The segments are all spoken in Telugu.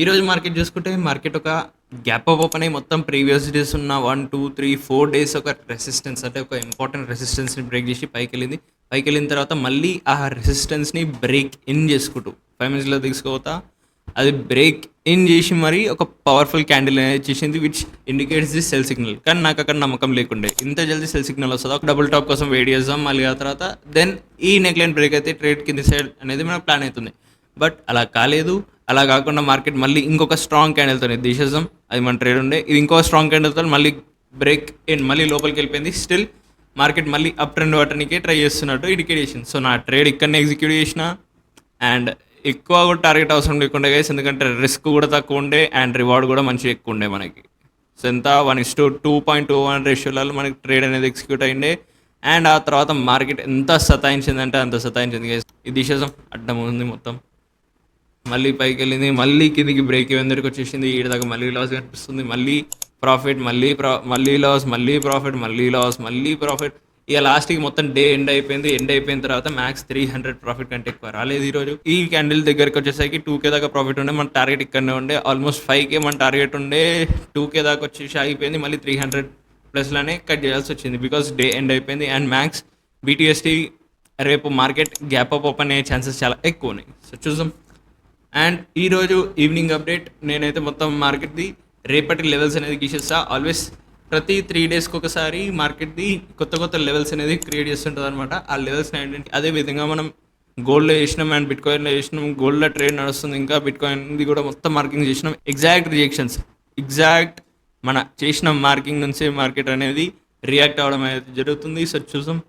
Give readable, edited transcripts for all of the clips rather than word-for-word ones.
ఈరోజు మార్కెట్ చూసుకుంటే మార్కెట్ ఒక గ్యాప్ అప్ ఓపెన్ అయ్యి మొత్తం ప్రీవియస్ డేస్ ఉన్న 1 2 3 4 డేస్ ఒక రెసిస్టెన్స్ అంటే ఒక ఇంపార్టెంట్ రెసిస్టెన్స్ని బ్రేక్ చేసి పైకి వెళ్ళింది. పైకి వెళ్ళిన తర్వాత మళ్ళీ ఆ రెసిస్టెన్స్ని బ్రేక్ ఇన్ చేసుకుంటూ 5 మినిట్స్లో తీసుకుపోతా అది బ్రేక్ ఇన్ చేసి మరి ఒక పవర్ఫుల్ క్యాండిల్ అనేది చేసింది which indicates the cell signal. కానీ నాకు అక్కడ నమ్మకం లేకుండే ఇంత జల్దీ సెల్ సిగ్నల్ వస్తుందా, ఒక డబుల్ టాప్ కోసం వెయిట్ చేద్దాం మళ్ళీ ఆ తర్వాత దెన్ ఈ నెక్ లైన్ బ్రేక్ అయితే ట్రేడ్ కింద సైడ్ అనేది మనకు ప్లాన్ అవుతుంది. బట్ అలా కాలేదు. అలా కాకుండా మార్కెట్ మళ్ళీ ఇంకొక స్ట్రాంగ్ క్యాండిల్తో తీసేద్దాం, అది మన ట్రేడ్ ఉండే. ఇది ఇంకో స్ట్రాంగ్ క్యాండిల్తో మళ్ళీ బ్రేక్ ఇన్ మళ్ళీ లోపలికి వెళ్ళిపోయింది. స్టిల్ మార్కెట్ మళ్ళీ అప్ ట్రెండ్ పట్టడానికే ట్రై చేస్తున్నట్టు ఇండికేషన్. సో నా ట్రేడ్ ఇక్కడనే ఎగ్జిక్యూట్ చేసిన అండ్ ఎక్కువ కూడా టార్గెట్ అవసరం లేకుండా గైస్, ఎందుకంటే రిస్క్ కూడా తక్కువ ఉండే అండ్ రివార్డ్ కూడా మంచిగా ఎక్కువ ఉండే మనకి. సో ఎంత 1:2.21 రేషియోలలో మనకి ట్రేడ్ అనేది ఎగ్జిక్యూట్ అయ్యిండే. అండ్ ఆ తర్వాత మార్కెట్ ఎంత సతాయించిందంటే అంత సతాయించింది గైస్. ఇది తీసేసాం, అడ్డం ఉంది మొత్తం. మళ్ళీ పైకి వెళ్ళింది, మళ్ళీ కిందికి బ్రేక్ ఈవెన్ దగ్గరికి వచ్చేసింది. ఈడ దాకా మళ్ళీ లాస్ కనిపిస్తుంది, మళ్ళీ ప్రాఫిట్, మళ్ళీ లాస్, మళ్ళీ ప్రాఫిట్, మళ్ళీ లాస్, మళ్ళీ ప్రాఫిట్. ఇక లాస్ట్కి మొత్తం డే ఎండ్ అయిపోయింది. ఎండ్ అయిపోయిన తర్వాత మ్యాక్స్ 300 ప్రాఫిట్ కంటే ఎక్కువ రాలేదు ఈరోజు. ఈ క్యాండిల్ దగ్గరికి వచ్చేసరికి 2K దాకా ప్రాఫిట్ ఉండే. మన టార్గెట్ ఇక్కడనే ఉండే, ఆల్మోస్ట్ 5K మన టార్గెట్ ఉండే. 2K దాకా వచ్చేసి ఆగిపోయింది. మళ్ళీ 300 ప్లస్లోనే కట్ చేయాల్సి వచ్చింది బికాస్ డే ఎండ్ అయిపోయింది. అండ్ మ్యాక్స్ BTST రేపు మార్కెట్ గ్యాప్ అప్ ఓపెన్ అయ్యే ఛాన్సెస్ చాలా ఎక్కువ ఉన్నాయి. సో చూద్దాం. అండ్ ఈరోజు ఈవినింగ్ అప్డేట్ నేనైతే మొత్తం మార్కెట్ది రేపటి లెవెల్స్ అనేది గీసేస్తా. ఆల్వేస్ ప్రతి 3 డేస్కి ఒకసారి మార్కెట్ది కొత్త కొత్త లెవెల్స్ అనేది క్రియేట్ చేస్తుంటుంది అనమాట. ఆ లెవెల్స్ ఏంటంటే అదే విధంగా మనం గోల్డ్లో చేసినాం అండ్ బిట్కాయిన్లో చేసినాం. గోల్డ్లో ట్రేడ్ నడుస్తుంది, ఇంకా బిట్కాయిన్ది కూడా మొత్తం మార్కింగ్ చేసినాం. ఎగ్జాక్ట్ రియాక్షన్స్, ఎగ్జాక్ట్ మన చేసిన మార్కింగ్ నుంచి మార్కెట్ అనేది రియాక్ట్ అవ్వడం అనేది జరుగుతుంది. సో చూసాం,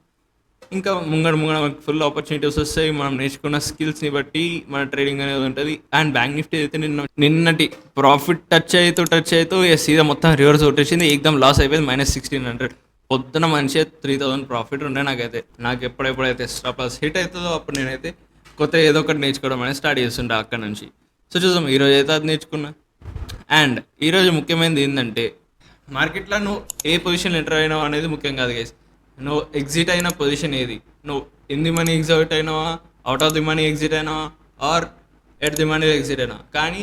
ఇంకా ముంగడ మనకు ఫుల్ ఆపర్చునిటీస్ వస్తాయి. మనం నేర్చుకున్న స్కిల్స్ని బట్టి మన ట్రేడింగ్ అనేది ఉంటుంది. అండ్ బ్యాంక్ నిఫ్టీ అయితే నిన్నటి ప్రాఫిట్ టచ్ అవుతూ సీదా మొత్తం రివర్స్ కొట్టేసింది. ఏకదం లాస్ అయిపోయింది, -1600. పొద్దున మంచిగా 3000 ప్రాఫిట్ ఉండే నాకైతే. నాకు ఎప్పుడైతే స్టాప్ లాస్ హిట్ అవుతుందో అప్పుడు నేనైతే కొత్త ఏదో ఒకటి నేర్చుకోవడం అనేది స్టార్ట్ చేస్తుంటా అక్కడ నుంచి. సో చూద్దాం, ఈరోజు అయితే అది నేర్చుకున్నా. అండ్ ఈరోజు ముఖ్యమైనది ఏంటంటే మార్కెట్లో నువ్వు ఏ పొజిషన్ ఎంటర్ అయినావు అనేది ముఖ్యం కాదు గైస్. నువ్వు ఎగ్జిట్ అయిన పొజిషన్ ఏది, నువ్వు ఇన్ ది మనీ ఎగ్జిట్ అయినావా, out of the money exit అయినావా, or at the money exit అయినా, కానీ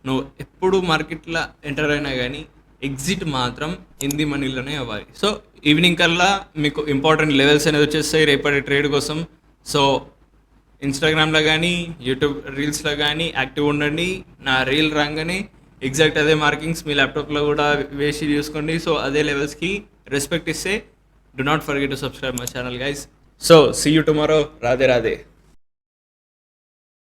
నువ్వు ఎప్పుడు మార్కెట్లో ఎంటర్ అయినా కానీ ఎగ్జిట్ మాత్రం ఇన్ ది మనీలోనే అవ్వాలి. సో ఈవినింగ్ కల్లా మీకు ఇంపార్టెంట్ లెవెల్స్ అనేది వచ్చేస్తాయి రేపటి ట్రేడ్ కోసం. సో ఇన్స్టాగ్రామ్లో కానీ యూట్యూబ్ రీల్స్లో కానీ యాక్టివ్ ఉండండి. నా రీల్ రాగానే ఎగ్జాక్ట్ అదే మార్కింగ్స్ మీ ల్యాప్టాప్లో కూడా వేసి చూసుకోండి. సో అదే లెవెల్స్కి రెస్పెక్ట్ ఇస్తే do not forget to subscribe my channel guys. So see you tomorrow. Radhe Radhe.